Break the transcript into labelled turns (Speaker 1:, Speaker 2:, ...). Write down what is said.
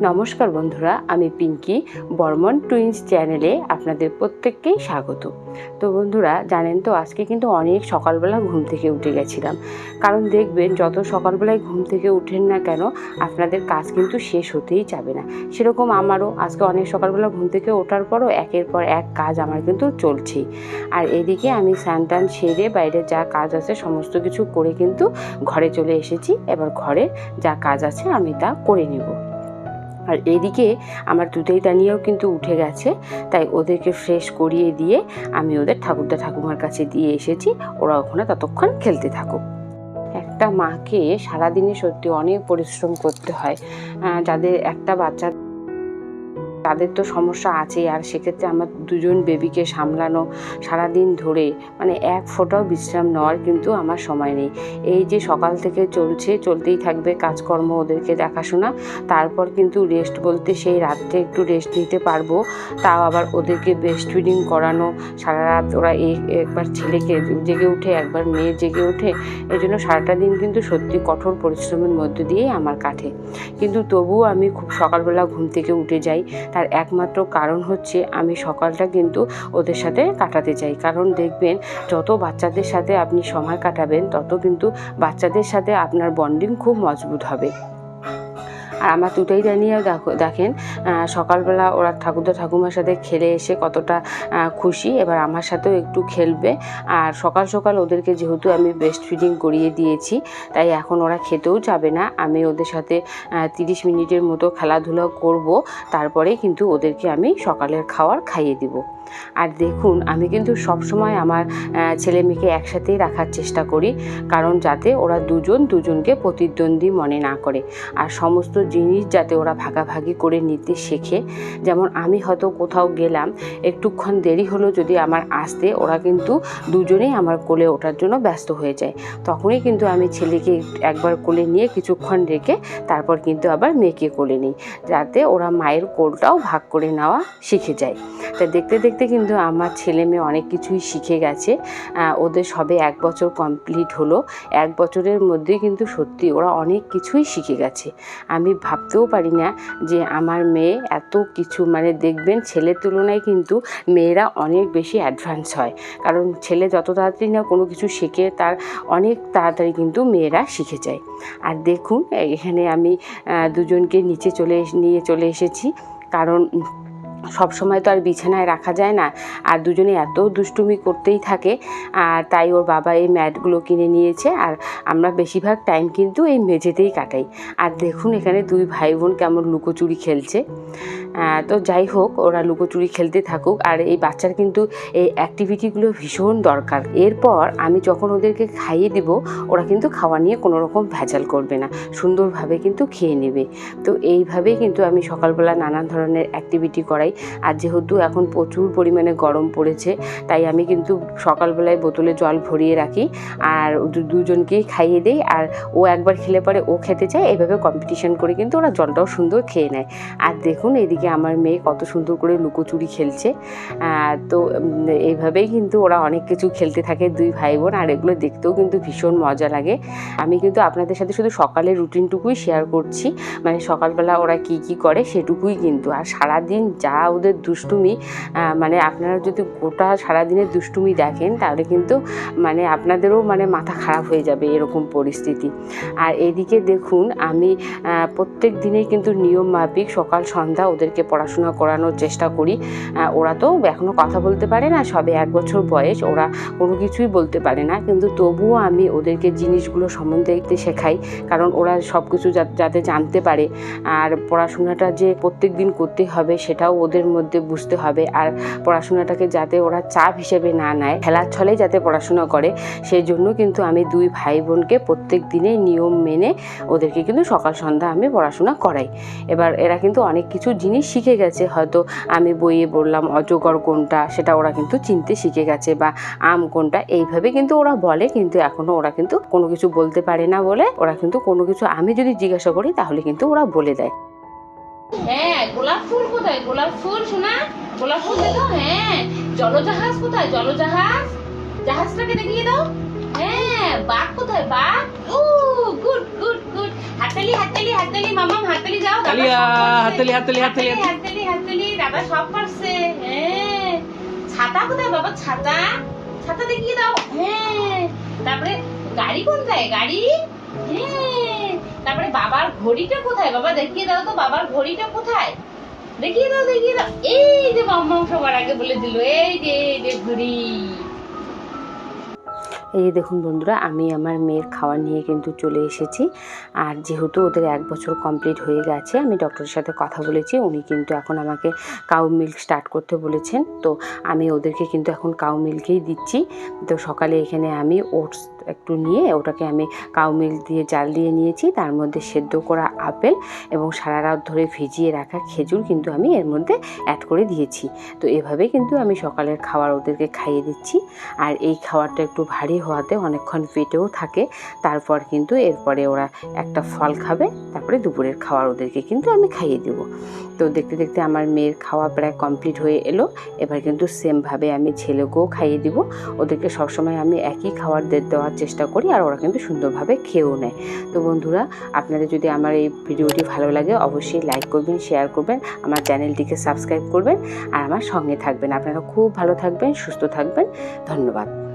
Speaker 1: নমস্কার বন্ধুরা, আমি পিঙ্কি বর্মন টুইন্স চ্যানেলে আপনাদের প্রত্যেককেই স্বাগত। তো বন্ধুরা, জানেন তো আজকে কিন্তু অনেক সকালবেলা ঘুম থেকে উঠে গেছিলাম। কারণ দেখবেন, যত সকালবেলায় ঘুম থেকে উঠেন না কেন, আপনাদের কাজ কিন্তু শেষ হতেই যাবে না। সেরকম আমারও আজকে অনেক সকালবেলা ঘুম থেকে ওঠার পরও একের পর এক কাজ আমার কিন্তু চলছেই। আর এদিকে আমি স্নান সেরে বাইরে যা কাজ আছে সমস্ত কিছু করে কিন্তু ঘরে চলে এসেছি। এবার ঘরে যা কাজ আছে আমি তা করে নেব। আর এদিকে আমার দুধেই দানিয়াও কিন্তু উঠে গেছে, তাই ওদেরকে ফ্রেশ করিয়ে দিয়ে আমি ওদের ঠাকুরদা ঠাকুমার কাছে দিয়ে এসেছি। ওরা ওখানে ততক্ষণ খেলতে থাকুক। একটা মাকে সারাদিনে সত্যি অনেক পরিশ্রম করতে হয়। যাদের একটা বাচ্চা, তাদের তো সমস্যা আছেই। আর সেক্ষেত্রে আমার দুজন বেবিকে সামলানো, সারাদিন ধরে মানে এক ফোঁটাও বিশ্রাম নেওয়ার কিন্তু আমার সময় নেই। এই যে সকাল থেকে চলতেই থাকবে কাজকর্ম, ওদেরকে দেখাশোনা, তারপর কিন্তু রেস্ট বলতে সেই রাত্রে একটু রেস্ট নিতে পারবো, তাও আবার ওদেরকে ব্রেস্ট ফিডিং করানো। সারা রাত ওরা একবার ছেলেকে জেগে উঠে, একবার মেয়ে জেগে ওঠে। এই জন্য সারাটা দিন কিন্তু সত্যি কঠোর পরিশ্রমের মধ্য দিয়েই আমার কাটে। কিন্তু তবুও আমি খুব সকালবেলা ঘুম থেকে উঠে যাই। তার একমাত্র কারণ হচ্ছে আমি সকালটা কিন্তু ওদের সাথে কাটাতে চাই। কারণ দেখবেন, যত বাচ্চাদের সাথে আপনি সময় কাটাবেন তত কিন্তু বাচ্চাদের সাথে আপনার বন্ডিং খুব মজবুত হবে। আর আমার দুটোই দানিয়েও দেখেন সকালবেলা ওরা ঠাকুরদা ঠাকুমার সাথে খেলে এসে কতটা খুশি। এবার আমার সাথেও একটু খেলবে। আর সকাল সকাল ওদেরকে যেহেতু আমি ব্রেস্ট ফিডিং করিয়ে দিয়েছি, তাই এখন ওরা খেতেও যাবে না। আমি ওদের সাথে 30 মিনিটের মতো খেলাধুলা করব, তারপরে কিন্তু ওদেরকে আমি সকালের খাবার খাইয়ে দিব। আর দেখুন, আমি কিন্তু সবসময় আমার ছেলে মেয়েকে একসাথেই রাখার চেষ্টা করি, কারণ যাতে ওরা দুজনকে প্রতিদ্বন্দ্বী মনে না করে। আর সমস্ত জিনিস যাতে ওরা ভাগাভাগি করে নিতে শেখে। যেমন আমি হয়তো কোথাও গেলাম, একটুক্ষণ দেরি হলো যদি আমার আসতে, ওরা কিন্তু দুজনেই আমার কোলে ওঠার জন্য ব্যস্ত হয়ে যায়। তখনই কিন্তু আমি ছেলেকে একবার কোলে নিয়ে কিছুক্ষণ রেখে তারপর কিন্তু আবার মেয়েকে কোলে নিই, যাতে ওরা মায়ের কোলটাও ভাগ করে নেওয়া শিখে যায়। তা দেখতে দেখতে কিন্তু আমার ছেলে মেয়ে অনেক কিছুই শিখে গেছে। ওদের সবে 1 বছর কমপ্লিট হলো। 1 বছরের মধ্যেই কিন্তু সত্যি ওরা অনেক কিছুই শিখে গেছে। আমি ভাবতেও পারি না যে আমার মেয়ে এত কিছু, মানে দেখবেন ছেলের তুলনায় কিন্তু মেয়েরা অনেক বেশি অ্যাডভান্স হয়। কারণ ছেলে যত তাড়াতাড়ি না কোনো কিছু শেখে, তার অনেক তাড়াতাড়ি কিন্তু মেয়েরা শিখে যায়। আর দেখুন, এখানে আমি দুজনকে নিচে নিয়ে চলে এসেছি, কারণ সব সময় তো আর বিছানায় রাখা যায় না। আর দুজনে এত দুষ্টুমি করতেই থাকে। আর তাই ওর বাবা এই ম্যাটগুলো কিনে নিয়েছে। আর আমরা বেশিরভাগ টাইম কিন্তু এই মেঝেতেই কাটাই। আর দেখুন, এখানে 2 ভাই বোন কেমন লুকোচুরি খেলছে। তো যাই হোক, ওরা লুকোচুরি খেলতে থাকুক। আর এই বাচ্চার কিন্তু এই অ্যাক্টিভিটিগুলো ভীষণ দরকার। এরপর আমি যখন ওদেরকে খাইয়ে দিব, ওরা কিন্তু খাওয়া নিয়ে কোনো রকম ভেজাল করবে না, সুন্দরভাবে কিন্তু খেয়ে নেবে। তো এইভাবেই কিন্তু আমি সকালবেলা নানান ধরনের অ্যাক্টিভিটি করাই। আর যেহেতু এখন প্রচুর পরিমাণে গরম পড়েছে, তাই আমি কিন্তু সকালবেলায় বোতলে জল ভরিয়ে রাখি আর দুজনকেই খাইয়ে দিই। আর ও একবার খেলে পরে ও খেতে চায়, এইভাবে কম্পিটিশন করে কিন্তু ওরা জলটাও সুন্দর খেয়ে নেয়। আর দেখুন, এদিকে আমার মেয়ে কত সুন্দর করে লুকোচুরি খেলছে। তো এইভাবেই কিন্তু ওরা অনেক কিছু খেলতে থাকে 2 ভাই বোন। আর এগুলো দেখতেও কিন্তু ভীষণ মজা লাগে। আমি কিন্তু আপনাদের সাথে শুধু সকালের রুটিনটুকুই শেয়ার করছি, মানে সকালবেলা ওরা কি করে সেটুকুই কিন্তু। আর সারাদিন যা ওদের দুষ্টুমি, মানে আপনারা যদি গোটা সারাদিনের দুষ্টুমি দেখেন, তাহলে কিন্তু মানে আপনাদেরও মানে মাথা খারাপ হয়ে যাবে, এরকম পরিস্থিতি। আর এদিকে দেখুন, আমি প্রত্যেক দিনেই কিন্তু নিয়ম মাফিক সকাল সন্ধ্যা ওদেরকে পড়াশোনা করানোর চেষ্টা করি। ওরা তো এখনও কথা বলতে পারে না, সবে 1 বছর বয়স, ওরা কোনো কিছুই বলতে পারে না। কিন্তু তবুও আমি ওদেরকে জিনিসগুলো সম্বন্ধে শেখাই, কারণ ওরা সব কিছু যাতে জানতে পারে। আর পড়াশোনাটা যে প্রত্যেক দিন করতে হবে সেটাও ওদের মধ্যে বুঝতে হবে। আর পড়াশোনাটাকে যাতে ওরা চাপ হিসেবে না নেয়, খেলার ছলে যাতে পড়াশোনা করে, সেই জন্য কিন্তু আমি 2 ভাই বোনকে প্রত্যেক দিনে নিয়ম মেনে ওদেরকে কিন্তু সকাল সন্ধ্যা আমি পড়াশোনা করাই। এবার এরা কিন্তু অনেক কিছু জিনিস শিখে গেছে। হয়তো আমি বইয়ে বললাম অজগর কোনটা, সেটা ওরা কিন্তু চিনতে শিখে গেছে, বা আম কোনটা, এইভাবে কিন্তু ওরা বলে। কিন্তু এখনও ওরা কিন্তু কোনো কিছু বলতে পারে না বলে ওরা কিন্তু কোনো কিছু আমি যদি জিজ্ঞাসা করি তাহলে কিন্তু ওরা বলে দেয়।
Speaker 2: হ্যাঁ, গোলাপ ফুল কোথায়? গোলাপ ফুল শোনা, গোলাপ ফুল দেখো। হ্যাঁ, জলজাহাজ কোথায়? জলজাহাজ, জাহাজটাকে দেখিয়ে দাও। হ্যাঁ, বাঘ কোথায়? বাঘ। ও গুড গুড গুড। হাততালি হাততালি হাততালি। হাততালি মামাম, হাততালি যাও, দাদা
Speaker 3: তালিয়া,
Speaker 2: সব পারছে।
Speaker 3: হাততালি, হাততালি, হাততালি,
Speaker 2: হাততালি, হাততালি, দাদা সব পারছে। হ্যাঁ, ছাতা কোথায় বাবা, ছাতা, ছাতা দেখিয়ে দাও। হ্যাঁ, তারপরে গাড়ি কোথায়, গাড়ি। হ্যাঁ, তারপরে বাবার ঘড়িটা কোথায় বাবা, দেখিয়ে দাও তো, বাবার ঘড়িটা কোথায়, দেখিয়ে দাও, দেখিয়ে দাও। এই যে মাম্মাম সবার আগে বলে দিল, এই যে ঘড়ি।
Speaker 1: এই যে দেখুন বন্ধুরা, আমি আমার মেয়ের খাবার নিয়ে কিন্তু চলে এসেছি। আর যেহেতু ওদের 1 বছর কমপ্লিট হয়ে গেছে, আমি ডক্টরের সাথে কথা বলেছি, উনি কিন্তু এখন আমাকে কাউ মিল্ক স্টার্ট করতে বলেছেন। তো আমি ওদেরকে কিন্তু এখন কাউ মিল্কেই দিচ্ছি। তো সকালে এখানে আমি ওটস একটু নিয়ে ওটাকে আমি কাউ মিল্ক দিয়ে জাল দিয়ে নিয়েছি, তার মধ্যে সেদ্ধ করা আপেল এবং সারা রাত ধরে ভিজিয়ে রাখা খেজুর কিন্তু আমি এর মধ্যে অ্যাড করে দিয়েছি। তো এভাবে কিন্তু আমি সকালের খাবার ওদেরকে খাইয়ে দিচ্ছি। আর এই খাবারটা একটু ভারী হওয়াতে অনেকক্ষণ পেটেও থাকে। তারপর কিন্তু এরপরে ওরা একটা ফল খাবে, তারপরে দুপুরের খাবার ওদেরকে কিন্তু আমি খাইয়ে দেবো। তো দেখতে দেখতে আমার মেয়ের খাওয়া প্রায় কমপ্লিট হয়ে এলো। এবার কিন্তু সেমভাবে আমি ছেলেকেও খাইয়ে দিব। ওদেরকে সবসময় আমি একই খাবার দেওয়ার চেষ্টা করি, আর ওরা কিন্তু সুন্দরভাবে খেয়েও নেয়। তো বন্ধুরা, আপনাদের যদি আমার এই ভিডিওটি ভালো লাগে অবশ্যই লাইক করবেন, শেয়ার করবেন, আমার চ্যানেলটিকে সাবস্ক্রাইব করবেন আর আমার সঙ্গে থাকবেন। আপনারা খুব ভালো থাকবেন, সুস্থ থাকবেন। ধন্যবাদ।